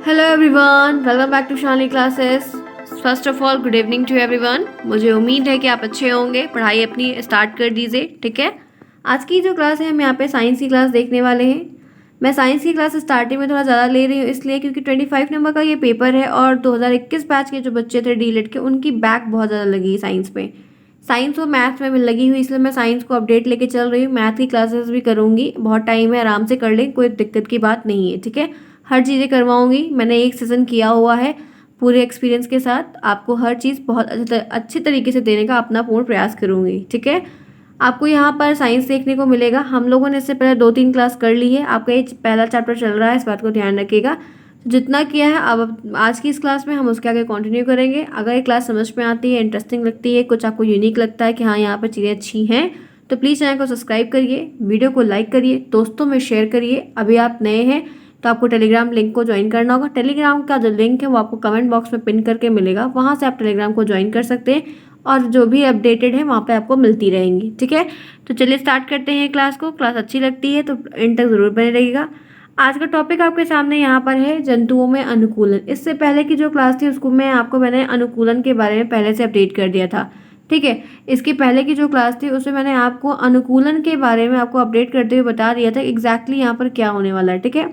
Hello everyone, welcome back to Shalini classes. First of all good evening to everyone. मुझे उम्मीद है कि आप अच्छे होंगे। पढ़ाई अपनी स्टार्ट कर दीजिए, ठीक है। आज की जो क्लास है हम यहाँ पे साइंस की क्लास देखने वाले हैं। मैं साइंस की क्लास स्टार्टिंग में थोड़ा ज़्यादा ले रही हूँ इसलिए क्योंकि 25 नंबर का ये पेपर है और 2021 बैच के जो बच्चे थे डीलेट के उनकी बैक बहुत ज़्यादा लगी है साइंस में। साइंस और मैथ्स में लगी हुई इसलिए मैं साइंस को अपडेट लेके चल रही हूँ। मैथ की क्लासेस भी करूँगी, बहुत टाइम है, आराम से कर लें, कोई दिक्कत की बात नहीं है, ठीक है। हर चीज़ें करवाऊँगी, मैंने एक सेशन किया हुआ है। पूरे एक्सपीरियंस के साथ आपको हर चीज़ बहुत अच्छे तरीके से देने का अपना पूर्ण प्रयास करूँगी, ठीक है। आपको यहाँ पर साइंस देखने को मिलेगा। हम लोगों ने इससे पहले 2-3 क्लास कर ली है। आपका ये पहला चैप्टर चल रहा है, इस बात को ध्यान रखिएगा। जितना किया है अब आज की इस क्लास में हम उसके आगे कंटिन्यू करेंगे। अगर ये क्लास समझ में आती है, इंटरेस्टिंग लगती है, कुछ आपको यूनिक लगता है कि हाँ यहाँ पर चीज़ें अच्छी हैं, तो प्लीज़ चैनल को सब्सक्राइब करिए, वीडियो को लाइक करिए, दोस्तों में शेयर करिए। अभी आप नए हैं तो आपको टेलीग्राम लिंक को ज्वाइन करना होगा। टेलीग्राम का जो लिंक है वो आपको कमेंट बॉक्स में पिन करके मिलेगा, वहाँ से आप टेलीग्राम को ज्वाइन कर सकते हैं और जो भी अपडेटेड है वहाँ पे आपको मिलती रहेंगी, ठीक है। तो चलिए स्टार्ट करते हैं क्लास को। क्लास अच्छी लगती है तो एंड तक ज़रूर बने रहिएगा। आज का टॉपिक आपके सामने यहाँ पर है जंतुओं में अनुकूलन। इससे पहले की जो क्लास थी उसको मैंने अनुकूलन के बारे में पहले से अपडेट कर दिया था, ठीक है। इसकी पहले की जो क्लास थी उसमें मैंने आपको अनुकूलन के बारे में आपको अपडेट करते हुए बता दिया था एग्जैक्टली यहाँ पर क्या होने वाला है, ठीक है।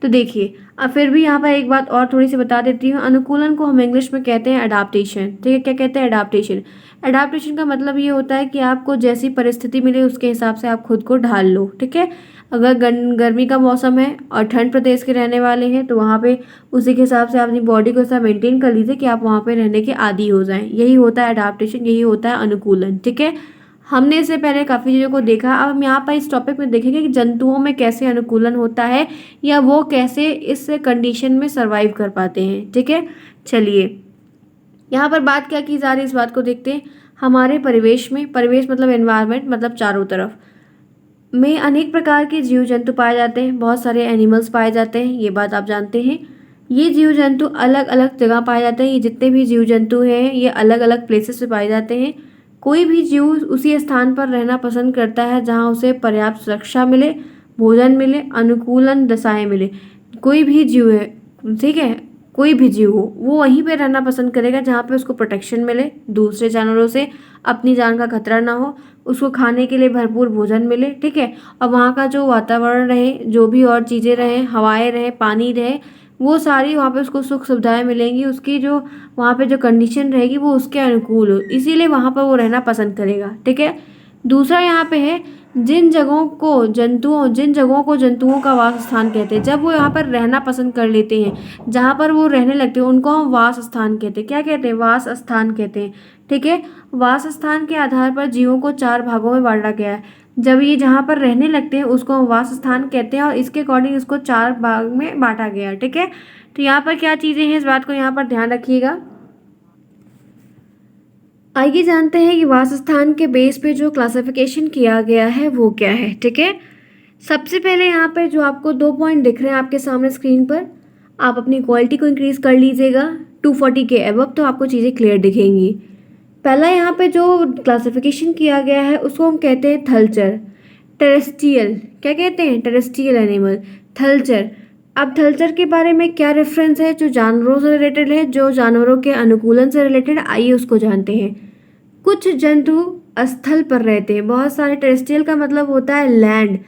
तो देखिए, अब फिर भी यहाँ पर एक बात और थोड़ी सी बता देती हूँ। अनुकूलन को हम इंग्लिश में कहते हैं अडाप्टेशन, ठीक है। क्या कहते हैं? अडाप्टेशन। अडाप्टेशन का मतलब ये होता है कि आपको जैसी परिस्थिति मिले उसके हिसाब से आप खुद को ढाल लो, ठीक है। अगर गर्मी का मौसम है और ठंड प्रदेश के रहने वाले हैं तो वहाँ पे उसी के हिसाब से अपनी बॉडी को ऐसा मेंटेन कर लीजिए कि आप वहाँ पे रहने के आदी हो जाएं। यही होता है अडाप्टेशन, यही होता है अनुकूलन, ठीक है। हमने इससे पहले काफ़ी चीज़ों को देखा। अब हम यहाँ पर इस टॉपिक में देखेंगे कि जंतुओं में कैसे अनुकूलन होता है या वो कैसे इस कंडीशन में सर्वाइव कर पाते हैं, ठीक है। चलिए यहाँ पर बात क्या की जा रही है इस बात को देखते हैं। हमारे परिवेश में, परिवेश मतलब एनवायरनमेंट, मतलब चारों तरफ में अनेक प्रकार के जीव जंतु पाए जाते हैं। बहुत सारे एनिमल्स पाए जाते हैं, ये बात आप जानते हैं। ये जीव जंतु अलग अलग जगह पाए जाते हैं। ये जितने भी जीव जंतु हैं ये अलग अलग प्लेसेस पे पाए जाते हैं। कोई भी जीव उसी स्थान पर रहना पसंद करता है जहाँ उसे पर्याप्त सुरक्षा मिले, भोजन मिले, अनुकूलन दशाएं मिले। कोई भी जीव है, ठीक है, कोई भी जीव हो वो वहीं पे रहना पसंद करेगा जहाँ पे उसको प्रोटेक्शन मिले, दूसरे जानवरों से अपनी जान का खतरा ना हो, उसको खाने के लिए भरपूर भोजन मिले, ठीक है। और वहाँ का जो वातावरण रहे, जो भी और चीज़ें रहे, हवाएं रहे, पानी रहे, वो सारी वहाँ पे उसको सुख सुविधाएं मिलेंगी। उसकी जो वहाँ पे जो कंडीशन रहेगी वो उसके अनुकूल हो, इसीलिए वहाँ पर वो रहना पसंद करेगा, ठीक है। दूसरा यहाँ पे है जिन जगहों को जंतुओं का वास स्थान कहते हैं। जब वो यहाँ पर रहना पसंद कर लेते हैं, जहाँ पर वो रहने लगते हैं, उनको हम वास स्थान कहते हैं। क्या कहते हैं? वास स्थान कहते हैं, ठीक है। वास स्थान के आधार पर जीवों को 4 भागों में बांटा गया है। जब ये जहाँ पर रहने लगते हैं उसको हम वास स्थान कहते हैं और इसके अकॉर्डिंग इसको 4 भाग में बांटा गया है, ठीक है। तो यहाँ पर क्या चीज़ें हैं इस बात को यहाँ पर ध्यान रखिएगा। आइए जानते हैं कि वासस्थान के बेस पे जो क्लासिफिकेशन किया गया है वो क्या है, ठीक है। सबसे पहले यहाँ पे जो आपको 2 पॉइंट दिख रहे हैं आपके सामने स्क्रीन पर, आप अपनी क्वालिटी को इंक्रीज कर लीजिएगा 240 के अबव, तो आपको चीज़ें क्लियर दिखेंगी। पहला यहाँ पे जो क्लासिफिकेशन किया गया है उसको हम कहते हैं थलचर, टेरेस्ट्रियल। क्या कहते हैं? टेरेस्ट्रियल एनिमल, थलचर। अब थलचर के बारे में क्या रेफरेंस है जो जानवरों से रिलेटेड है, जो जानवरों के अनुकूलन से रिलेटेड, आइए उसको जानते हैं। कुछ जंतु स्थल पर रहते हैं, बहुत सारे। टेरेस्ट्रियल का मतलब होता है लैंड,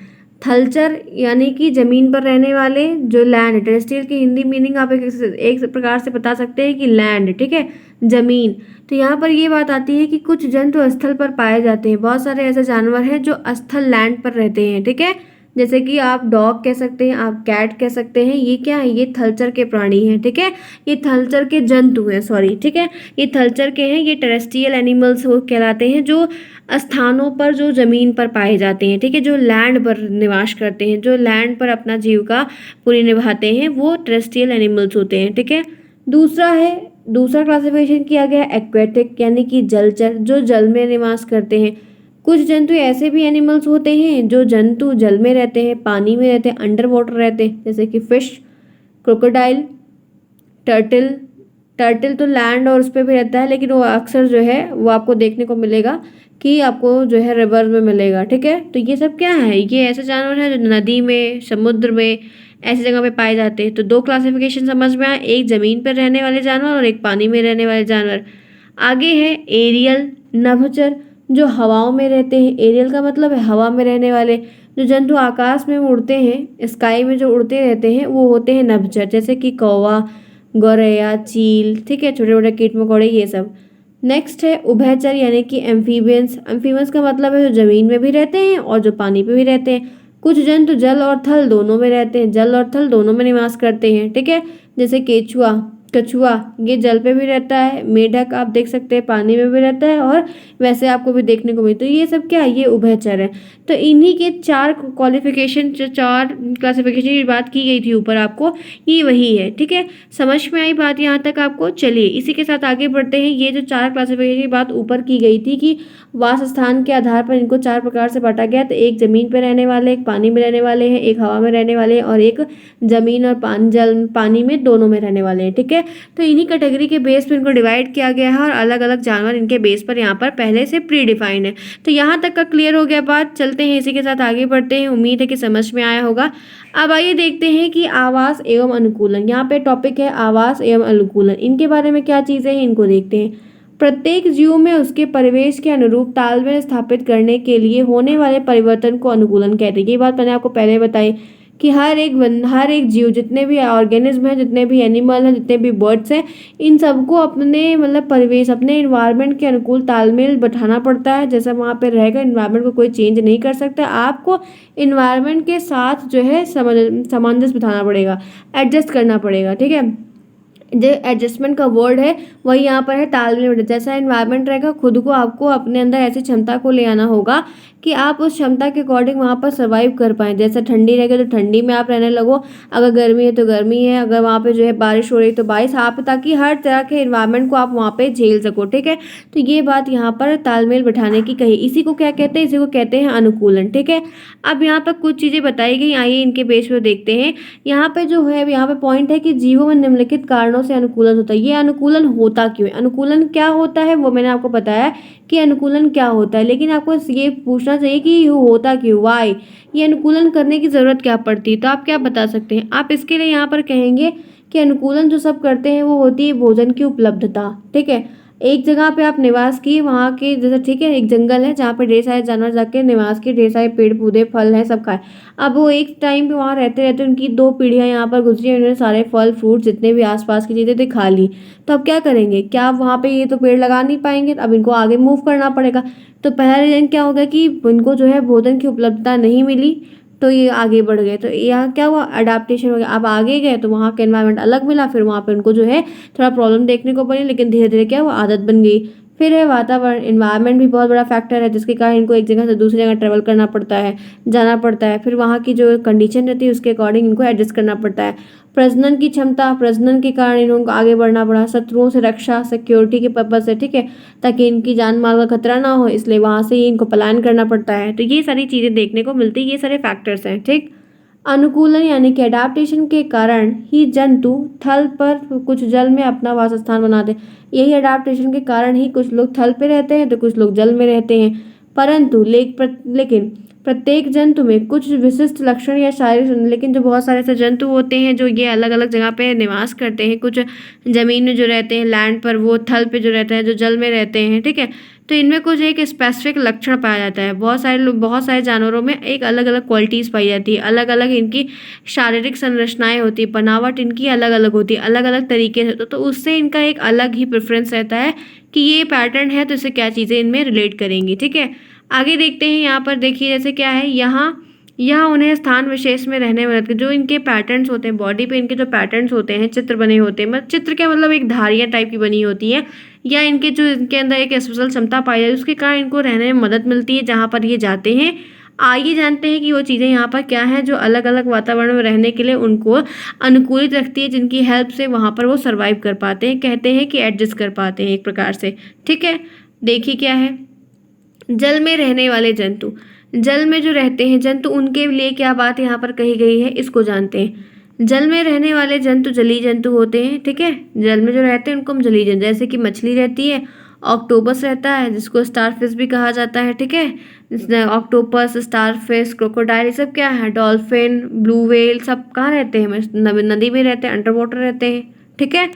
थलचर यानी कि जमीन पर रहने वाले जो लैंड। टेरेस्ट्रियल की हिंदी मीनिंग आप एक प्रकार से बता सकते हैं कि लैंड, ठीक है, जमीन। तो यहाँ पर ये बात आती है कि कुछ जंतु स्थल पर पाए जाते हैं। बहुत सारे ऐसे जानवर हैं जो स्थल लैंड पर रहते हैं, ठीक है। जैसे कि आप डॉग कह सकते हैं, आप कैट कह सकते हैं। ये क्या है? ये थलचर के प्राणी हैं, ठीक है। ये थलचर के जंतु हैं, सॉरी, ठीक है। ये थलचर के हैं, ये टेरेस्ट्रियल एनिमल्स वो कहलाते हैं जो स्थानों पर, जो जमीन पर पाए जाते हैं, ठीक है, जो लैंड पर निवास करते हैं, जो लैंड पर अपना जीविका पूरी निभाते हैं, वो टेरेस्ट्रियल एनिमल्स होते हैं, ठीक है। दूसरा क्लासिफिकेशन किया गया एक्वेटिक यानी कि जलचर, जो जल में निवास करते हैं। कुछ जंतु ऐसे भी एनिमल्स होते हैं जो जंतु जल में रहते हैं, पानी में रहते हैं, अंडर वाटर रहते हैं, जैसे कि फिश, क्रोकोडाइल, टर्टल, टर्टल तो लैंड और उस पे भी रहता है, लेकिन वो अक्सर जो है वो आपको देखने को मिलेगा कि आपको जो है रिवर में मिलेगा, ठीक है। तो ये सब क्या है, ये ऐसे जानवर हैं जो नदी में, समुद्र में, ऐसी जगह पे पाए जाते हैं। तो दो क्लासिफिकेशन समझ में आए, एक ज़मीन पर रहने वाले जानवर और एक पानी में रहने वाले जानवर। आगे है एरियल नभचर, जो हवाओं में रहते हैं। एरियल का मतलब है हवा में रहने वाले। जो जंतु आकाश में उड़ते हैं, स्काई में जो उड़ते रहते हैं, वो होते हैं नभचर, जैसे कि कौवा, गौरैया, चील, ठीक है, छोटे छोटे कीट मकोड़े, ये सब। नेक्स्ट है उभयचर यानी कि एम्फीबियंस। एम्फीबियंस का मतलब है जो जमीन में भी रहते हैं और जो पानी पे भी रहते हैं। कुछ जंतु जल और थल दोनों में रहते हैं, जल और थल दोनों में निवास करते हैं, ठीक है। जैसे केचुआ, कछुआ, ये जल पे भी रहता है। मेढक आप देख सकते हैं पानी में भी रहता है और वैसे आपको भी देखने को मिलता है। तो ये सब क्या है, ये उभयचर है। तो इन्हीं के चार क्वालिफिकेशन, चार क्लासिफिकेशन की बात की गई थी ऊपर आपको, ये वही है, ठीक है। समझ में आई बात यहाँ तक आपको? चलिए इसी के साथ आगे बढ़ते हैं। ये जो चार क्लासिफिकेशन की बात ऊपर की गई थी कि वास स्थान के आधार पर इनको चार प्रकार से बांटा गया, तो एक जमीन पर रहने वाले, एक पानी में रहने वाले हैं, एक हवा में रहने वाले हैं और एक जमीन और पानी में दोनों में रहने वाले हैं, ठीक है। तो इन्हीं कैटेगरी के बेस पर इनको डिवाइड किया गया है और अलग अलग जानवर इनके बेस पर यहाँ पर पहले से प्री डिफाइंड है। तो यहाँ तक का क्लियर हो गया बात। चलते हैं इसी के साथ आगे बढ़ते हैं, उम्मीद है कि समझ में आया होगा। अब आइए देखते हैं कि आवास एवं अनुकूलन, यहाँ पे टॉपिक है आवास एवं अनुकूलन। इनके बारे में क्या चीज़ें हैं इनको देखते हैं। प्रत्येक जीव में उसके परिवेश के अनुरूप तालमेल स्थापित करने के लिए होने वाले परिवर्तन को अनुकूलन कहते हैं। ये बात मैंने आपको पहले बताई कि हर एक जीव, जितने भी ऑर्गेनिज्म हैं, जितने भी एनिमल हैं, जितने भी बर्ड्स हैं, इन सबको अपने मतलब परिवेश, अपने इन्वायरमेंट के अनुकूल तालमेल बैठाना पड़ता है। जैसा वहाँ पे रहेगा, इन्वायरमेंट को कोई चेंज नहीं कर सकता। आपको इन्वायरमेंट के साथ जो है सामंजस्य बिठाना पड़ेगा, एडजस्ट करना पड़ेगा, ठीक है। जो एडजस्टमेंट का वर्ड है वही यहाँ पर है तालमेल। जैसा इन्वायरमेंट रहेगा, खुद को आपको अपने अंदर ऐसी क्षमता को ले आना होगा कि आप उस क्षमता के अकॉर्डिंग वहाँ पर सर्वाइव कर पाएँ। जैसे ठंडी रहेगी तो ठंडी में आप रहने लगो, अगर गर्मी है तो गर्मी है, अगर वहाँ पे जो है बारिश हो रही है तो बारिश, आप ताकि हर तरह के इन्वायरमेंट को आप वहाँ पे झेल सको, ठीक है। तो ये बात यहाँ पर तालमेल बिठाने की कही। इसी को क्या कहते हैं, इसी को कहते हैं अनुकूलन, ठीक है। अब यहाँ पर कुछ चीज़ें बताई गई, आइए इनके बेस पर देखते हैं। यहाँ पे जो है, यहाँ पे पॉइंट है कि जीवों में निम्नलिखित कारणों से अनुकूलन होता है। ये अनुकूलन होता क्यों है, अनुकूलन क्या होता है, वो मैंने आपको बताया कि अनुकूलन क्या होता है। लेकिन आपको ये पूछना चाहिए कि ये होता क्यों, वाई, ये अनुकूलन करने की ज़रूरत क्या पड़ती है। तो आप क्या बता सकते हैं, आप इसके लिए यहाँ पर कहेंगे कि अनुकूलन जो सब करते हैं वो होती है भोजन की उपलब्धता, ठीक है। एक जगह पे आप निवास किए, वहाँ के जैसे, ठीक है, एक जंगल है जहाँ पे ढेर सारे जानवर जाके निवास किए, ढेर सारे पेड़ पौधे फल हैं, सब खाए। अब वो एक टाइम पे वहाँ रहते रहते उनकी दो पीढ़ियाँ यहाँ पर गुजरी, उन्होंने सारे फल फ्रूट जितने भी आसपास की चीज़ें थी खा ली। तो अब क्या करेंगे, क्या आप वहाँ पे ये तो पेड़ लगा नहीं पाएंगे, अब इनको आगे मूव करना पड़ेगा। तो पहला रीजन क्या होगा कि इनको जो है भोजन की उपलब्धता नहीं मिली, तो ये आगे बढ़ गए। तो यहाँ क्या हुआ, अडाप्टेशन हो गया। अब आगे गए तो वहाँ का एनवायरनमेंट अलग मिला, फिर वहाँ पे उनको जो है थोड़ा प्रॉब्लम देखने को पड़ी, लेकिन धीरे धीरे क्या हुआ, आदत बन गई। फिर है वातावरण, इन्वायरमेंट भी बहुत बड़ा फैक्टर है, जिसके कारण इनको एक जगह से दूसरी जगह ट्रेवल करना पड़ता है, जाना पड़ता है। फिर वहाँ की जो कंडीशन रहती है उसके अकॉर्डिंग इनको एडजस्ट करना पड़ता है। प्रजनन की क्षमता, प्रजनन के कारण इनको आगे बढ़ना पड़ा। शत्रुओं से रक्षा, सिक्योरिटी के पर्पज से, ठीक है, ताकि इनकी जान माल का खतरा ना हो, इसलिए वहाँ से ही इनको पलायन करना पड़ता है। तो ये सारी चीज़ें देखने को मिलती है, ये सारे फैक्टर्स हैं, ठीक। अनुकूलन यानी कि अडाप्टेशन के कारण ही जंतु थल पर, कुछ जल में अपना वासस्थान बनाते हैं। यही अडाप्टेशन के कारण ही कुछ लोग थल पे रहते हैं तो कुछ लोग जल में रहते हैं। परंतु लेकिन प्रत्येक जंतु में कुछ विशिष्ट लक्षण या शारीरिक, लेकिन जो बहुत सारे ऐसे जंतु होते हैं जो ये अलग अलग जगह पे निवास करते हैं, कुछ ज़मीन में जो रहते हैं लैंड पर, वो थल पे जो रहते हैं, जो जल में रहते हैं, ठीक है। तो इनमें कुछ एक स्पेसिफिक लक्षण पाया जाता है। बहुत सारे जानवरों में एक अलग अलग क्वालिटीज़ पाई जाती है, अलग अलग इनकी शारीरिक संरचनाएं होती है, बनावट इनकी अलग अलग होती है, अलग अलग तरीके से। तो उससे इनका एक अलग ही प्रेफरेंस रहता है कि ये पैटर्न है तो इससे क्या चीज़ें इनमें रिलेट करेंगी, ठीक है। आगे देखते हैं, यहाँ पर देखिए जैसे क्या है, यहाँ उन्हें स्थान विशेष में रहने में जो इनके पैटर्न्स होते हैं, बॉडी पे इनके जो पैटर्न्स होते हैं, चित्र बने होते हैं, मतलब चित्र क्या, मतलब एक धारियाँ टाइप की बनी होती है, या इनके अंदर एक स्पेशल क्षमता पाई जाती है, उसके कारण इनको रहने में मदद मिलती है जहाँ पर ये जाते हैं। आइए जानते हैं कि वो चीज़ें यहाँ पर क्या है जो अलग अलग वातावरण में रहने के लिए उनको अनुकूलित रखती है, जिनकी हेल्प से वहाँ पर वो सर्वाइव कर पाते हैं, कहते हैं कि एडजस्ट कर पाते हैं एक प्रकार से, ठीक है। देखिए क्या है, जल में रहने वाले जंतु, जल में जो रहते हैं जंतु, उनके लिए क्या बात यहाँ पर कही गई है, इसको जानते हैं। जल में रहने वाले जंतु जलीय जंतु होते हैं, ठीक है। जल में जो रहते हैं उनको हम जलीय जंतु, जैसे कि मछली रहती है, ऑक्टोपस रहता है जिसको स्टारफिश भी कहा जाता है, ठीक है। ऑक्टोपस, स्टारफिश, क्रोकोडाइल, ये सब क्या है, डॉल्फिन, ब्लू व्हेल, सब कहाँ रहते हैं, नदी में रहते हैं, अंडर वाटर रहते हैं, ठीक है।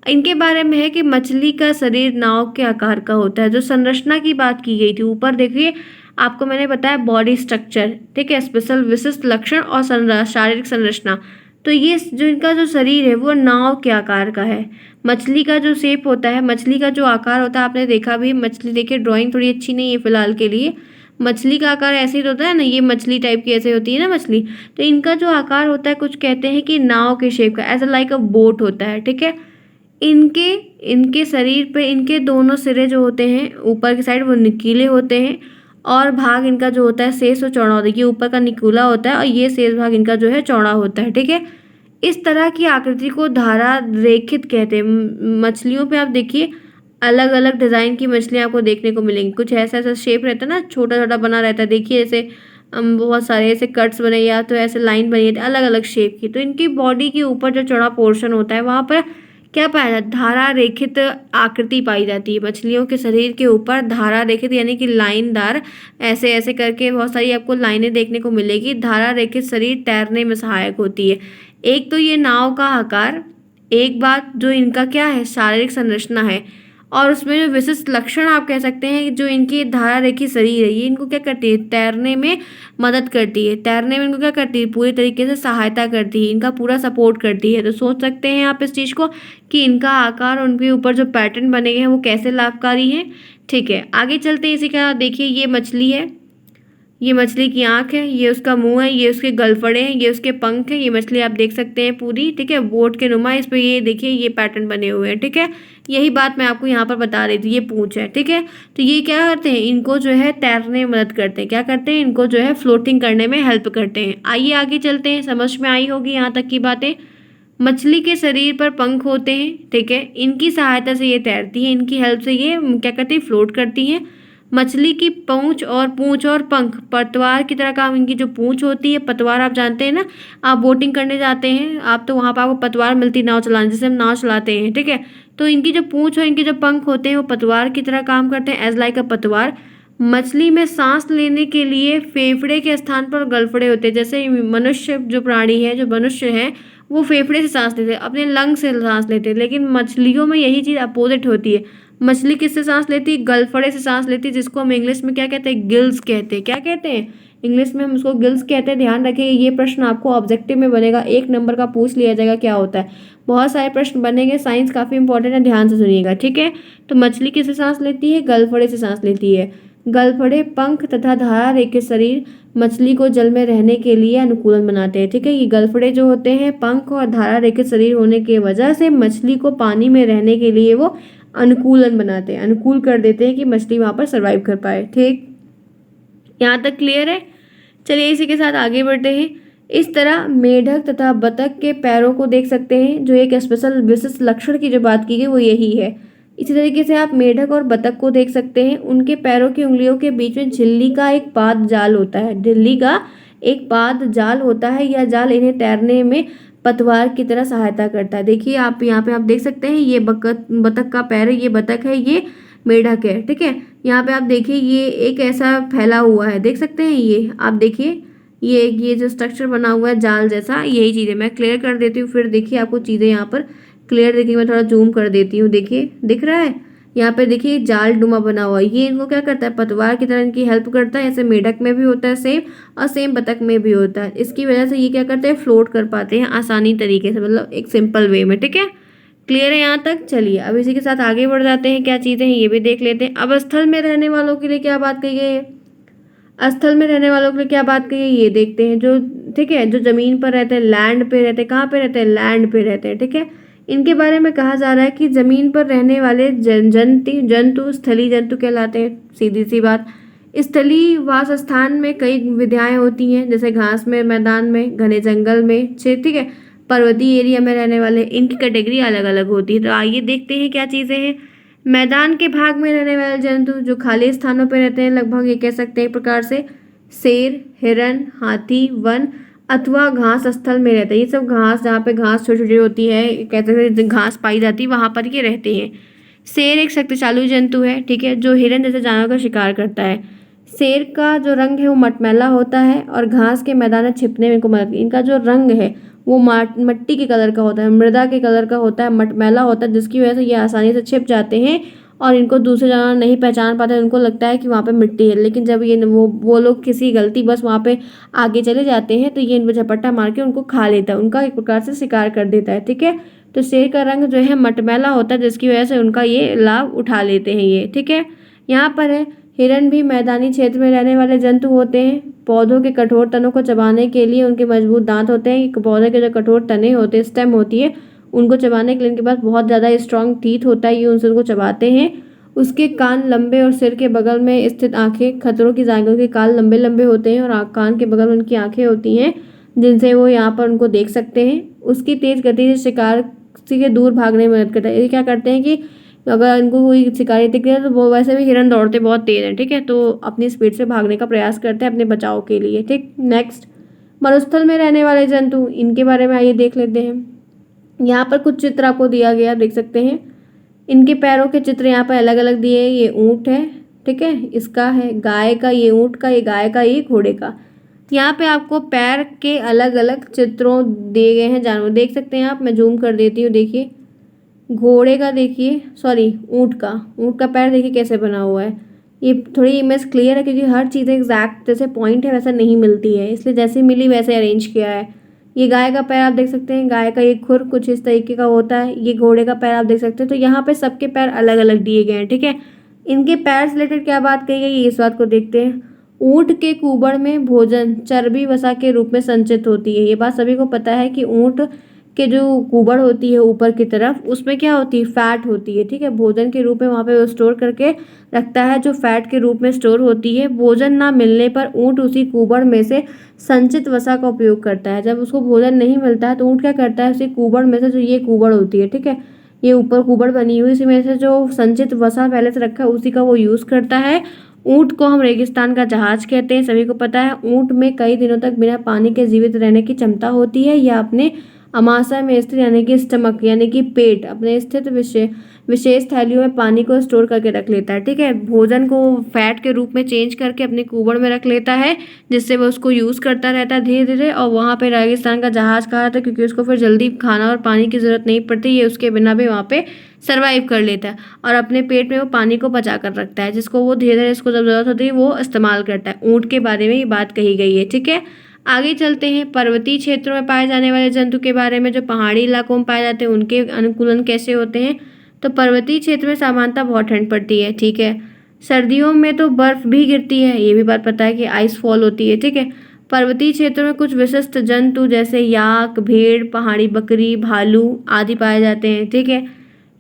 इनके बारे में है कि मछली का शरीर नाव के आकार का होता है। जो संरचना की बात की गई थी ऊपर देखिए, आपको मैंने बताया बॉडी स्ट्रक्चर, ठीक है, स्पेशल विशिष्ट लक्षण और शारीरिक संरचना। तो ये जो इनका जो शरीर है वो नाव के आकार का है। मछली का जो शेप होता है, मछली का जो आकार होता है, आपने देखा भी, मछली देखिए, ड्राइंग थोड़ी अच्छी नहीं है फिलहाल के लिए। मछली का आकार ऐसे ही तो होता है ना, ये मछली टाइप की ऐसे होती है ना मछली। तो इनका जो आकार होता है, कुछ कहते हैं कि नाव के शेप का, एज लाइक अ बोट होता है, ठीक है। इनके इनके शरीर पे इनके दोनों सिरे जो होते हैं ऊपर की साइड वो नुकीले होते हैं, और भाग इनका जो होता है शेष वो चौड़ा होता है। ये ऊपर का निकुला होता है और ये शेष भाग इनका जो है चौड़ा होता है, ठीक है। इस तरह की आकृति को धारा रेखित कहते हैं। मछलियों पे आप देखिए अलग अलग डिज़ाइन की मछलियाँ आपको देखने को मिलेंगी। कुछ ऐसा ऐसा शेप रहता है ना, छोटा छोटा बना रहता है, देखिए जैसे बहुत सारे ऐसे कट्स बने या तो ऐसे लाइन बनी है अलग अलग शेप की। तो इनकी बॉडी के ऊपर जो चौड़ा पोर्शन होता है वहाँ पर क्या पाया जाता है, धारा रेखित आकृति पाई जाती है। मछलियों के शरीर के ऊपर धारा रेखित यानी कि लाइनदार, ऐसे ऐसे करके बहुत सारी आपको लाइनें देखने को मिलेगी। धारा रेखित शरीर तैरने में सहायक होती है। एक तो ये नाव का आकार, एक बात जो इनका क्या है, शारीरिक संरचना है, और उसमें जो विशिष्ट लक्षण आप कह सकते हैं कि जो इनकी धारा रेखी शरीर है, ये इनको क्या करती है, तैरने में मदद करती है। तैरने में इनको क्या करती है, पूरी तरीके से सहायता करती है, इनका पूरा सपोर्ट करती है। तो सोच सकते हैं आप इस चीज़ को कि इनका आकार और उनके ऊपर जो पैटर्न बने गए हैं वो कैसे लाभकारी हैं, ठीक है। आगे चलते हैं, इसी का देखिए, ये मछली है, ये मछली की आंख है, ये उसका मुंह है, ये उसके गलफड़े हैं, ये उसके पंख है। ये मछली आप देख सकते हैं पूरी, ठीक है, बोट के नुमा, इस पे ये देखिए ये पैटर्न बने हुए हैं, ठीक है। यही बात मैं आपको यहाँ पर बता रही थी, ये पूंछ है, ठीक है। तो ये क्या करते हैं, इनको जो है तैरने में मदद करते हैं, क्या करते हैं, इनको जो है फ्लोटिंग करने में हेल्प करते हैं। आइए आगे चलते हैं, समझ में आई होगी यहाँ तक की बातें। मछली के शरीर पर पंख होते हैं, ठीक है, इनकी सहायता से ये तैरती है, इनकी हेल्प से ये क्या करती है, फ्लोट करती हैं। मछली की पूंछ और पंख पतवार की तरह काम, इनकी जो पूंछ होती है, पतवार आप जानते हैं ना, आप बोटिंग करने जाते हैं आप तो वहाँ पर आपको पतवार मिलती है नाव चलाने, जिसे हम नाव चलाते हैं, ठीक है। तो इनकी जो पूंछ और इनके जो पंख होते हैं वो पतवार की तरह काम करते हैं, एज लाइक अ पतवार। मछली में सांस लेने के लिए फेफड़े के स्थान पर गलफड़े होते हैं। जैसे मनुष्य जो प्राणी है, जो मनुष्य है, वो फेफड़े से सांस लेते हैं, अपने लंग से सांस लेते हैं, लेकिन मछलियों में यही चीज़ अपोजिट होती है। मछली किससे सांस लेती है, गलफड़े से सांस लेती है, जिसको हम इंग्लिश में क्या कहते हैं, गिल्स कहते हैं। क्या कहते हैं, इंग्लिश में हम उसको गिल्स कहते हैं। ध्यान रखिए, ये प्रश्न आपको ऑब्जेक्टिव में बनेगा, 1 नंबर का पूछ लिया जाएगा क्या होता है। बहुत सारे प्रश्न बनेंगे, साइंस काफ़ी इंपॉर्टेंट है, ध्यान से सुनिएगा, ठीक है। तो मछली किससे सांस लेती है, गलफड़े से सांस लेती है। गलफड़े, पंख तथा धारा रेखित शरीर मछली को जल में रहने के लिए अनुकूलन बनाते हैं, ठीक है। ये गलफड़े जो होते हैं, पंख और धारा रेखित शरीर होने की वजह से मछली को पानी में रहने के लिए वो अनुकूलन बनाते हैं, अनुकूल कर देते हैं कि मछली वहाँ पर सर्वाइव कर पाए, ठीक। यहाँ तक क्लियर है। चलिए इसी के साथ आगे बढ़ते हैं। इस तरह मेढक तथा बतख के पैरों को देख सकते हैं, जो एक स्पेशल विशिष्ट लक्षण की जो बात की गई वो यही है। इसी तरीके से आप मेढक और बतख को देख सकते हैं, उनके पैरों की उंगलियों के बीच में झिल्ली का एक पाद जाल होता है, झिल्ली का एक पाद जाल होता है। यह जाल इन्हें तैरने में पतवार की तरह सहायता करता है। देखिए आप यहाँ पे आप देख सकते हैं, ये बतख का पैर है, ये बतख है, ये मेढक है, ठीक है। यहाँ पे आप देखिए ये एक ऐसा फैला हुआ है, देख सकते हैं, ये आप देखिए ये जो स्ट्रक्चर बना हुआ है जाल जैसा, यही चीज़ है। मैं क्लियर कर देती हूँ, फिर देखिए आपको चीज़ें यहाँ पर क्लियर देखिए, मैं थोड़ा जूम कर देती हूँ, देखिए दिख रहा है। यहाँ पे देखिए जाल डुमा बना हुआ है, ये इनको क्या करता है, पतवार की तरह इनकी हेल्प करता है। ऐसे मेढक में भी होता है सेम, और सेम बतख में भी होता है। इसकी वजह से ये क्या करते हैं, फ्लोट कर पाते हैं आसानी तरीके से, मतलब एक सिंपल वे में, ठीक है। क्लियर है यहाँ तक। चलिए अब इसी के साथ आगे बढ़ जाते हैं, क्या चीज़ें हैं ये भी देख लेते हैं। अब स्थल में रहने वालों के लिए क्या बात कही गई है, स्थल में रहने वालों के लिए क्या बात कही है ये देखते हैं। जो ठीक है, जो जमीन पर रहते हैं, लैंड पे रहते हैं, कहाँ पे रहते हैं, लैंड पे रहते हैं, ठीक है। इनके बारे में कहा जा रहा है कि जमीन पर रहने वाले जंतु स्थलीय जंतु कहलाते हैं। सीधी सी बात, स्थलीय वास स्थान में कई विधाएं होती हैं, जैसे घास में, मैदान में, घने जंगल में, ठीक है, पर्वतीय एरिया में रहने वाले, इनकी कैटेगरी अलग अलग होती है। तो आइए देखते हैं क्या चीज़ें हैं। मैदान के भाग में रहने वाले जंतु जो खाली स्थानों पर रहते हैं, लगभग ये कह सकते हैं एक प्रकार से शेर, हिरन, हाथी, वन, अथवा घास स्थल में रहते हैं। ये सब घास, जहाँ पे घास छोटी छोटी होती है, कहते हैं घास पाई जाती है, वहाँ पर ये रहते हैं। शेर एक शक्तिशाली जंतु है, ठीक है, जो हिरन जैसे जानवर का शिकार करता है। शेर का जो रंग है वो मटमैला होता है और घास के मैदान में छिपने में इनको मदद। इनका जो रंग है वो मट्टी के कलर का होता है, मृदा के कलर का होता है, मटमैला होता है, जिसकी वजह से ये आसानी से छिप जाते हैं और इनको दूसरे जानवर नहीं पहचान पाते। उनको लगता है कि वहाँ पे मिट्टी है, लेकिन जब ये वो लोग किसी गलती बस वहाँ पे आगे चले जाते हैं तो ये इन पर झपट्टा मार के उनको खा लेता है, उनका एक प्रकार से शिकार कर देता है, ठीक है। तो शेर का रंग जो है मटमैला होता है, जिसकी वजह से उनका ये लाभ उठा लेते हैं ये, ठीक है। यहाँ पर है, हिरन भी मैदानी क्षेत्र में रहने वाले जंतु होते हैं। पौधों के कठोर तनों को चबाने के लिए उनके मजबूत दांत होते हैं। पौधे के जो कठोर तने होते हैं, स्टेम होती है, उनको चबाने के लिए इनके पास बहुत ज़्यादा स्ट्रॉन्ग टीथ होता है, ये उनसे उनको चबाते हैं। उसके कान लंबे और सिर के बगल में स्थित आंखें, खतरों की जानवरों के कान लंबे लंबे होते हैं और कान के बगल में उनकी आंखें होती हैं, जिनसे वो यहाँ पर उनको देख सकते हैं। उसकी तेज गति से शिकार से दूर भागने में मदद करता है। ये क्या करते हैं कि अगर इनको कोई शिकारी दिख रहा है तो वो, वैसे भी हिरन दौड़ते बहुत तेज हैं, ठीक है, तो अपनी स्पीड से भागने का प्रयास करते हैं अपने बचाव के लिए, ठीक। नेक्स्ट, मरुस्थल में रहने वाले जंतु, इनके बारे में आइए देख लेते हैं। यहाँ पर कुछ चित्र आपको दिया गया, देख सकते हैं। इनके पैरों के चित्र यहाँ पर अलग अलग दिए हैं। ये ऊँट है, ठीक है, इसका है गाय का, ये ऊँट का, ये गाय का, ये घोड़े का। यहाँ पे आपको पैर के अलग अलग चित्रों दिए गए हैं जानवर, देख सकते हैं आप। मैं जूम कर देती हूँ, देखिए घोड़े का, देखिए सॉरी ऊँट का पैर देखिए कैसे बना हुआ है। ये थोड़ी इमेज क्लियर है क्योंकि हर चीज़ एग्जैक्ट जैसे पॉइंट है वैसा नहीं मिलती है, इसलिए जैसे मिली वैसे अरेंज किया है। ये गाय का पैर आप देख सकते हैं, गाय का ये खुर कुछ इस तरीके का होता है। ये घोड़े का पैर आप देख सकते हैं। तो यहाँ पे सबके पैर अलग अलग दिए गए हैं, ठीक है। इनके पैर से रिलेटेड क्या बात कही गई है, इस बात को देखते हैं। ऊँट के कुबड़ में भोजन चर्बी वसा के रूप में संचित होती है। ये बात सभी को पता है कि ऊँट के जो कुबड़ होती है ऊपर की तरफ, उसमें क्या होती है, फैट होती है, ठीक है। भोजन के रूप में वहाँ पे वो स्टोर करके रखता है, जो फैट के रूप में स्टोर होती है। भोजन ना मिलने पर ऊँट उसी कुबड़ में से संचित वसा का उपयोग करता है। जब उसको भोजन नहीं मिलता है तो ऊँट क्या करता है, उसी कुबड़ में से, जो ये कुबड़ होती है, ठीक है, ये ऊपर कुबड़ बनी हुई, इसी में से जो संचित वसा पहले से रखा है उसी का वो यूज़ करता है। ऊँट को हम रेगिस्तान का जहाज कहते हैं, सभी को पता है। ऊँट में कई दिनों तक बिना पानी के जीवित रहने की क्षमता होती है। यह अपने अमाशय में स्थित यानी कि स्टमक यानी कि पेट, अपने स्थित विशेष थैलियों में पानी को स्टोर करके रख लेता है, ठीक है। भोजन को फैट के रूप में चेंज करके अपने कुबड़ में रख लेता है, जिससे वो उसको यूज़ करता रहता है धीरे धीरे। और वहाँ पे रेगिस्तान का जहाज कहा था क्योंकि उसको फिर जल्दी खाना और पानी की ज़रूरत नहीं पड़ती, ये उसके बिना भी वहाँ पे सर्वाइव कर लेता है और अपने पेट में वो पानी को बचा कर रखता है, जिसको वो धीरे धीरे इसको जब ज़रूरत होती है वो इस्तेमाल करता है। ऊँट के बारे में ये बात कही गई है, ठीक है। आगे चलते हैं, पर्वतीय क्षेत्रों में पाए जाने वाले जंतु के बारे में। जो पहाड़ी इलाकों में पाए जाते हैं उनके अनुकूलन कैसे होते हैं। तो पर्वतीय क्षेत्र में सामान्यतः बहुत ठंड पड़ती है, ठीक है। सर्दियों में तो बर्फ भी गिरती है, ये भी बात पता है कि आइस फॉल होती है, ठीक है। पर्वतीय क्षेत्रों में कुछ विशिष्ट जंतु जैसे याक, भेड़, पहाड़ी बकरी, भालू आदि पाए जाते हैं, ठीक है।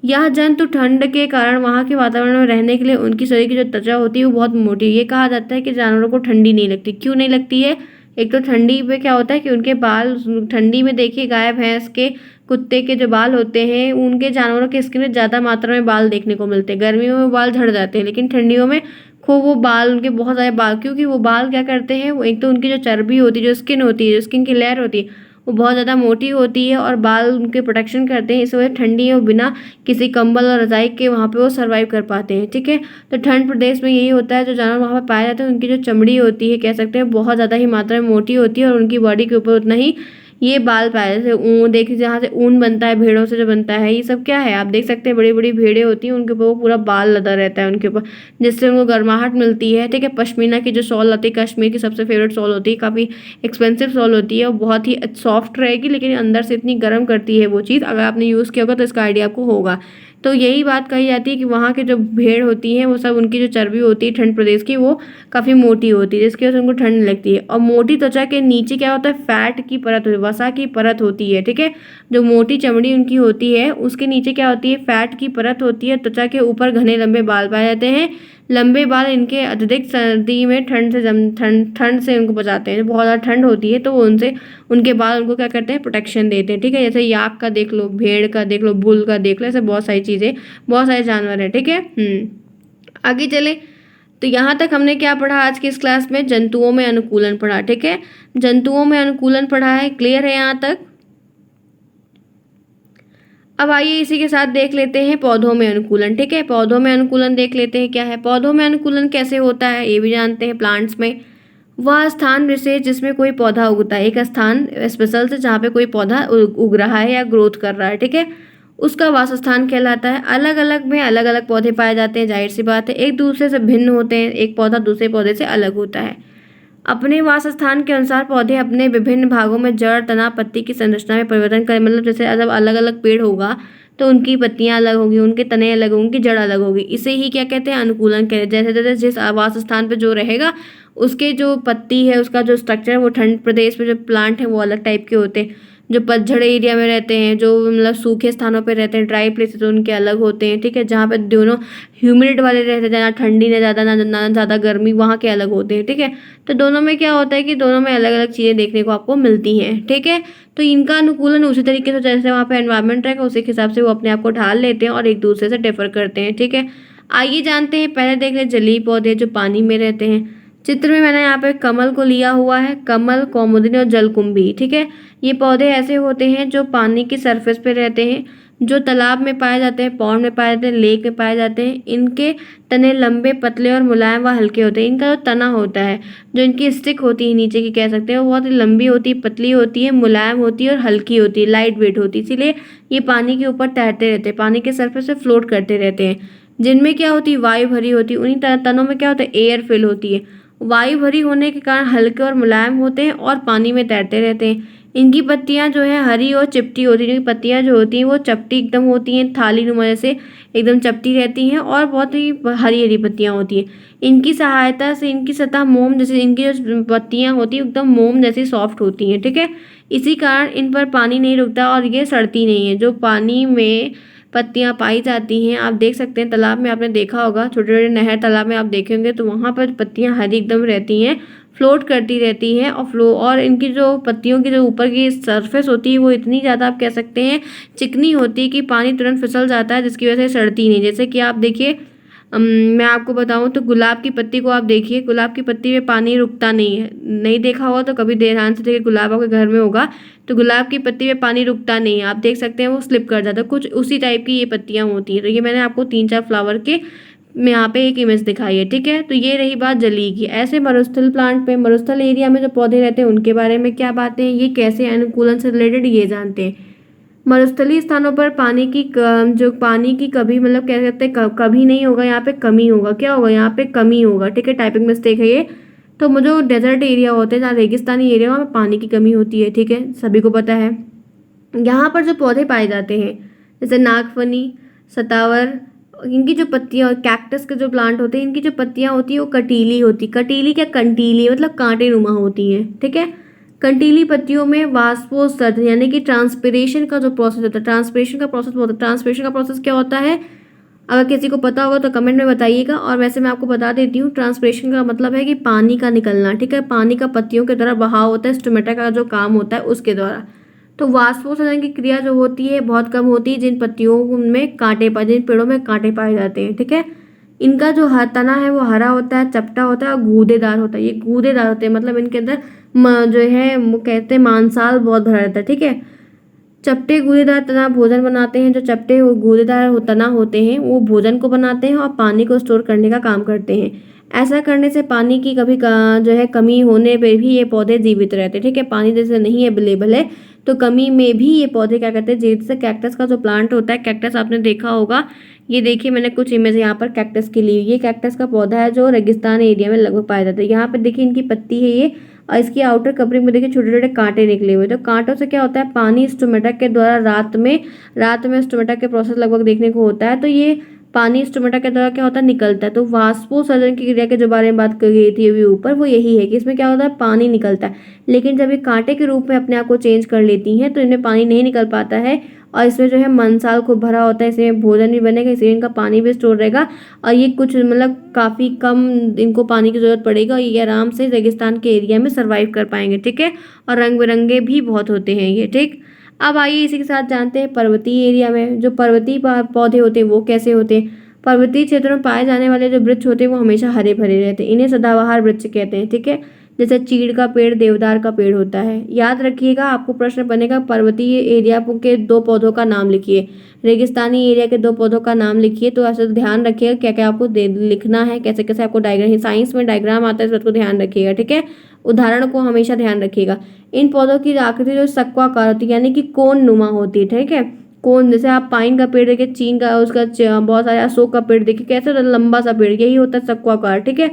यह जंतु ठंड के कारण वहाँ के वातावरण में रहने के लिए उनकी शरीर की जो त्वचा होती है वो बहुत मोटी है। ये कहा जाता है कि जानवरों को ठंडी नहीं लगती। क्यों नहीं लगती है, एक तो ठंडी पे क्या होता है कि उनके बाल, ठंडी में देखिए गाय भैंस के, कुत्ते के जो बाल होते हैं, उनके जानवरों के स्किन में ज़्यादा मात्रा में बाल देखने को मिलते हैं। गर्मियों में बाल झड़ जाते हैं लेकिन ठंडियों में खूब वो बाल, उनके बहुत सारे बाल, क्योंकि वो बाल क्या करते हैं, वो एक तो उनकी जो चर्बी होती है, जो स्किन होती है, जो स्किन की लेयर होती है वो बहुत ज़्यादा मोटी होती है और बाल उनके प्रोटेक्शन करते हैं। इस वजह ठंडी है, वो बिना किसी कंबल और रजाई के वहाँ पे वो सर्वाइव कर पाते हैं, ठीक है। तो ठंड प्रदेश में यही होता है, जो जानवर वहाँ पर पाए जाते हैं उनकी जो चमड़ी होती है, कह सकते हैं बहुत ज़्यादा ही मात्रा में मोटी होती है और उनकी बॉडी के ऊपर उतना ही ये बाल पाए, जैसे ऊन देखिए, जहाँ से ऊन बनता है, भेड़ों से जो बनता है, ये सब क्या है आप देख सकते हैं। बड़ी बड़ी भेड़ें होती हैं, उनके ऊपर वो पूरा बाल लदा रहता है उनके ऊपर, जिससे उनको गर्माहट मिलती है, ठीक है। पश्मीना की जो शॉल आती है, कश्मीर की सबसे फेवरेट शॉल होती है, काफ़ी एक्सपेंसिव शॉल होती है और बहुत ही सॉफ्ट रहेगी, लेकिन अंदर से इतनी गर्म करती है वो चीज़। अगर आपने यूज़ किया होगा तो इसका आइडिया आपको होगा। तो यही बात कही जाती है कि वहाँ के जो भेड़ होती हैं वो सब, उनकी जो चर्बी होती है ठंड प्रदेश की, वो काफ़ी मोटी होती है, जिसकी वजह से उनको ठंड लगती है। और मोटी त्वचा के नीचे क्या होता है, फैट की परत, वसा की परत होती है, ठीक है। जो मोटी चमड़ी उनकी होती है उसके नीचे क्या होती है, फैट की परत होती है। त्वचा के ऊपर घने लंबे बाल पाए जाते हैं। लंबे बाल इनके अत्यधिक सर्दी में ठंड से उनको बचाते हैं। बहुत ज़्यादा ठंड होती है तो वो उनसे, उनके बाल उनको क्या करते हैं, प्रोटेक्शन देते हैं, ठीक है। जैसे याक का देख लो, भेड़ का देख लो, बुल का देख लो, ऐसे बहुत सारी चीज़ें, बहुत सारे जानवर हैं, ठीक है। आगे चले, तो यहाँ तक हमने क्या पढ़ा आज की इस क्लास में? जंतुओं में अनुकूलन पढ़ा। ठीक है, जंतुओं में अनुकूलन पढ़ा है। क्लियर है यहाँ तक? अब आइए इसी के साथ देख लेते हैं पौधों में अनुकूलन। ठीक है, पौधों में अनुकूलन देख लेते हैं क्या है। पौधों में अनुकूलन कैसे होता है ये भी जानते हैं। प्लांट्स में वह स्थान विशेष जिसमें कोई पौधा उगता है, एक स्थान स्पेशल से जहाँ पे कोई पौधा उग रहा है या ग्रोथ कर रहा है। ठीक है, उसका वासस्थान कहलाता है। अलग अलग में अलग अलग पौधे पाए जाते हैं, जाहिर सी बात है, एक दूसरे से भिन्न होते हैं, एक पौधा दूसरे पौधे से अलग होता है। अपने वासस्थान के अनुसार पौधे अपने विभिन्न भागों में जड़, तना, पत्ती की संरचना में परिवर्तन करें। मतलब जैसे जब अलग अलग पेड़ होगा तो उनकी पत्तियां अलग होगी, उनके तने अलग होंगे, उनकी जड़ अलग होगी। इसे ही क्या कहते हैं? अनुकूलन कहते हैं। जैसे जैसे जिस आवास स्थान पे जो रहेगा उसके जो पत्ती है, उसका जो स्ट्रक्चर है, वो ठंड प्रदेश में जो प्लांट है वो अलग टाइप के होते हैं। जो पतझड़ एरिया में रहते हैं, जो मतलब सूखे स्थानों पे रहते हैं, ड्राई प्लेसेस, तो उनके अलग होते हैं। ठीक है, जहाँ पे दोनों ह्यूमिडिटी वाले रहते हैं, जहाँ ठंडी ना ज़्यादा ना ज़्यादा गर्मी, वहाँ के अलग होते हैं। ठीक है, तो दोनों में क्या होता है कि दोनों में अलग अलग चीज़ें देखने को आपको मिलती हैं। ठीक है, तो इनका अनुकूलन उसी तरीके से जैसे वहाँ पे एनवायरनमेंट रहेगा उसी के हिसाब से वो अपने आप को ढाल लेते हैं और एक दूसरे से डिफर करते हैं। ठीक है, आइए जानते हैं। पहले देख ले जलीय पौधे जो पानी में रहते हैं। चित्र में मैंने यहाँ पे कमल को लिया हुआ है, कमल, कौमुदिनी और जलकुंभी। ठीक है, ये पौधे ऐसे होते हैं जो पानी की सरफेस पे रहते हैं, जो तालाब में पाए जाते हैं, पौंड में पाए जाते हैं, लेक में पाए जाते हैं। इनके तने लंबे, पतले और मुलायम व हल्के होते हैं। इनका जो तना होता है, जो इनकी स्टिक होती है नीचे की कह सकते हैं, वो बहुत ही लंबी होती है, पतली होती है, मुलायम होती है और हल्की होती है, लाइट वेट होती है। इसीलिए ये पानी के ऊपर तैरते रहते हैं, पानी के सरफेस पे फ्लोट करते रहते हैं। जिनमें क्या होती है? वायु भरी होती है। उन्हीं तनों में क्या होता है? एयर फिल होती है। वायु भरी होने के कारण हल्के और मुलायम होते हैं और पानी में तैरते रहते हैं। इनकी पत्तियां जो है हरी और चिपटी होती हैं। इनकी पत्तियां जो होती हैं वो चपटी एकदम होती हैं, थाली नुमा जैसे एकदम चपटी रहती हैं और बहुत ही हरी हरी पत्तियां होती हैं। इनकी सहायता से इनकी सतह मोम जैसे, इनकी जो पत्तियां होती हैं एकदम मोम जैसी सॉफ्ट होती हैं। ठीक है, इसी कारण इन पर पानी नहीं रुकता और ये सड़ती नहीं है। जो पानी में पत्तियां पाई जाती हैं, आप देख सकते हैं तालाब में, आपने देखा होगा छोटे छोटे नहर तालाब में आप देखे होंगे, तो वहाँ पर पत्तियां हरी एकदम रहती हैं, फ्लोट करती रहती हैं और इनकी जो पत्तियों की जो ऊपर की सरफेस होती है वो इतनी ज़्यादा आप कह सकते हैं चिकनी होती है कि पानी तुरंत फिसल जाता है, जिसकी वजह से सड़ती नहीं। जैसे कि आप देखिए, मैं आपको बताऊं तो गुलाब की पत्ती को आप देखिए, गुलाब की पत्ती में पानी रुकता नहीं है। नहीं देखा होगा तो कभी ध्यान से देखिए, गुलाब आपके घर में होगा तो गुलाब की पत्ती में पानी रुकता नहीं है, आप देख सकते हैं वो स्लिप कर जाता है। कुछ उसी टाइप की ये पत्तियां होती हैं। तो ये मैंने आपको 3-4 फ्लावर के में यहाँ पे एक इमेज दिखाई है। ठीक है, तो ये रही बात जलीय की। ऐसे मरुस्थल प्लांट पे, मरुस्थल एरिया में जो पौधे रहते हैं उनके बारे में क्या बातें हैं, ये कैसे अनुकूलन से रिलेटेड ये जानते हैं। मरुस्थलीय स्थानों पर जो पानी की कभी मतलब कह सकते हैं कभी नहीं होगा, यहाँ पे कमी होगा। क्या होगा? यहाँ पे कमी होगा। ठीक है, टाइपिंग मिस्टेक है ये। तो जो डेजर्ट एरिया होते हैं, जहाँ रेगिस्तानी एरिया, वहाँ पे पानी की कमी होती है। ठीक है, सभी को पता है। यहाँ पर जो पौधे पाए जाते हैं जैसे नागफनी, सतावर, इनकी जो पत्तियाँ और कैक्टस के जो प्लांट होते हैं, इनकी जो पत्तियाँ होती है वो कटीली होती, कटीली क्या कंटीली, मतलब कांटे नुमा होती हैं। ठीक है, कंटीली पत्तियों में वाष्पोत्सर्जन यानी कि ट्रांसपिरेशन का जो प्रोसेस होता है, ट्रांसपिरेशन का प्रोसेस होता है। ट्रांसपिरेशन का प्रोसेस क्या होता है? अगर किसी को पता होगा तो कमेंट में बताइएगा। और वैसे मैं आपको बता देती हूँ, ट्रांसपिरेशन का मतलब है कि पानी का निकलना। ठीक है, पानी का पत्तियों के द्वारा बहाव होता है, स्टोमेटा का जो काम होता है उसके द्वारा। तो वाष्पोत्सर्जन की क्रिया जो होती है बहुत कम होती है जिन पत्तियों में जिन पेड़ों में कांटे पाए जाते हैं। ठीक है, इनका जो तना है वो हरा होता है, चपटा होता है और गूदेदार होता है। ये गूदेदार होते हैं, मतलब इनके अंदर जो है वो कहते हैं मांसाल बहुत भरा रहता है। ठीक है, चपटे गूदेदार तना भोजन बनाते हैं। जो चपटे गूदेदार तना होते हैं वो भोजन को बनाते हैं और पानी को स्टोर करने का काम करते हैं। ऐसा करने से पानी की कभी जो है कमी होने पर भी ये पौधे जीवित रहते हैं। ठीक है, पानी जैसे नहीं अवेलेबल है तो कमी में भी ये पौधे क्या करते हैं, जीवित से। कैक्टस का जो प्लांट होता है, कैक्टस आपने देखा होगा, ये देखिए मैंने कुछ इमेज यहाँ पर कैक्टस के लिए। ये कैक्टस का पौधा है जो रेगिस्तान एरिया में लगभग पाया जाता है। यहाँ पर देखिए इनकी पत्ती है ये, और इसकी आउटर कवरिंग में देखिए छोटे छोटे कांटे निकले हुए। तो कांटों से क्या होता है, पानी स्टोमेटा के द्वारा रात में स्टोमेटा के प्रोसेस लगभग देखने को होता है। तो ये पानी स्टोमेटा के द्वारा क्या होता है, निकलता है। तो वाष्पोत्सर्जन की क्रिया के जो बारे में बात की गई थी अभी ऊपर, वो यही है कि इसमें क्या होता है, पानी निकलता है। लेकिन जब ये कांटे के रूप में अपने आप को चेंज कर लेती हैं तो इनमें पानी नहीं निकल पाता है और इसमें जो है मंसाल खूब भरा होता है, इसमें भोजन भी बनेगा, इसमें इनका पानी भी स्टोर रहेगा और ये कुछ मतलब काफ़ी कम इनको पानी की ज़रूरत पड़ेगा और ये आराम से रेगिस्तान के एरिया में सर्वाइव कर पाएंगे। ठीक है, और रंग बिरंगे भी बहुत होते हैं ये। ठीक, अब आइए इसी के साथ जानते हैं पर्वतीय एरिया में जो पर्वतीय पौधे होते हैं वो कैसे होते हैं। पर्वतीय क्षेत्रों में पाए जाने वाले जो वृक्ष होते हैं वो हमेशा हरे भरे रहते हैं, इन्हें सदाबहार वृक्ष कहते हैं। ठीक है, जैसे चीड़ का पेड़, देवदार का पेड़ होता है। याद रखिएगा, आपको प्रश्न बनेगा पर्वतीय एरिया के 2 पौधों का नाम लिखिए, रेगिस्तानी एरिया के 2 पौधों का नाम लिखिए। तो ऐसे ध्यान रखिएगा क्या क्या आपको लिखना है, कैसे कैसे आपको डायग्राम, साइंस में डायग्राम आता है, इस बात को ध्यान रखिएगा। ठीक है, उदाहरण को हमेशा ध्यान रखिएगा। इन पौधों की आकृति जो सक्वाकार होती है, यानी कि कोन नुमा होती है। ठीक है, कोन, जैसे आप पाइन का पेड़ देखिए, चीन का, उसका बहुत सारे अशोक का पेड़ देखिए, कैसे होता है, लंबा सा पेड़, यही होता है सक्वाकार। ठीक है,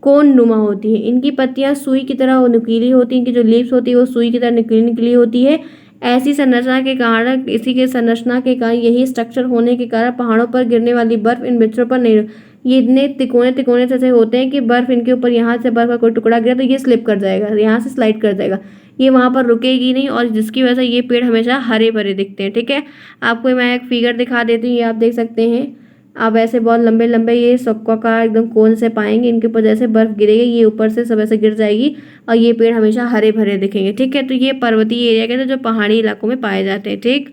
कोन नुमा होती है। इनकी पत्तियां सुई की तरह नुकीली होती हैं, इनकी जो लीव्स होती है वो सुई की तरह निकली निकली होती है। ऐसी संरचना के कारण, इसी के संरचना के कारण, यही स्ट्रक्चर होने के कारण पहाड़ों पर गिरने वाली बर्फ इन वृक्षों पर नहीं, ये इतने तिकोने तिकोने से होते हैं कि बर्फ इनके ऊपर, यहाँ से बर्फ का कोई टुकड़ा गिरा तो ये स्लिप कर जाएगा, यहाँ से स्लाइड कर जाएगा, ये वहाँ पर रुकेगी नहीं, और जिसकी वजह से ये पेड़ हमेशा हरे भरे दिखते हैं। ठीक है, आपको मैं एक फिगर दिखा देती हूँ, ये आप देख सकते हैं। आप ऐसे बहुत लंबे लंबे ये सक्वाकार एकदम कोन से पाएंगे, इनके ऊपर जैसे बर्फ गिरेगी, ये ऊपर से सब ऐसे गिर जाएगी, और ये पेड़ हमेशा हरे भरे दिखेंगे। ठीक है, तो ये पर्वतीय एरिया के जो पहाड़ी इलाकों में पाए जाते हैं। ठीक,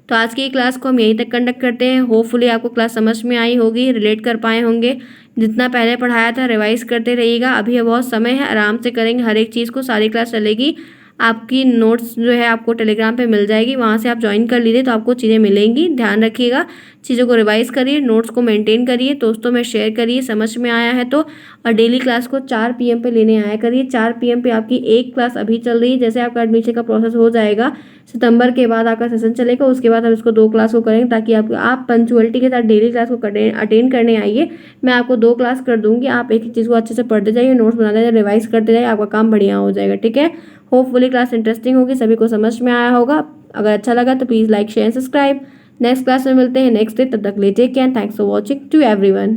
तो आज की क्लास को हम यहीं तक कंडक्ट करते हैं। होपफुली आपको क्लास समझ में आई होगी, रिलेट कर पाए होंगे। जितना पहले पढ़ाया था रिवाइज करते रहिएगा, अभी बहुत समय है, आराम से करेंगे हर एक चीज़ को, सारी क्लास चलेगी। आपकी नोट्स जो है आपको टेलीग्राम पे मिल जाएगी, वहाँ से आप ज्वाइन कर लीजिए तो आपको चीज़ें मिलेंगी। ध्यान रखिएगा, चीज़ों को रिवाइज करिए, नोट्स को मेंटेन करिए, दोस्तों में शेयर करिए समझ में आया है तो। और डेली क्लास को 4 PM पे लेने आया करिए। 4 PM पे आपकी एक क्लास अभी चल रही है, जैसे आपका एडमिशन का प्रोसेस हो जाएगा, सितंबर के बाद आपका सेशन चलेगा, उसके बाद हम इसको 2 क्लास को करेंगे, ताकि आप पंचुअलिटी के साथ डेली क्लास को अटेंड करने आइए। मैं आपको 2 क्लास कर दूंगी, आप एक ही चीज़ को अच्छे से पढ़ते जाइए, नोट्स बनाते जाइए, रिवाइज करते जाइए, आपका काम बढ़िया हो जाएगा। ठीक है, होपफुली क्लास इंटरेस्टिंग होगी, सभी को समझ में आया होगा। अगर अच्छा लगा तो please like share subscribe. Next class में मिलते हैं नेक्स्ट डे, तब तक ले take care, thanks for watching to everyone.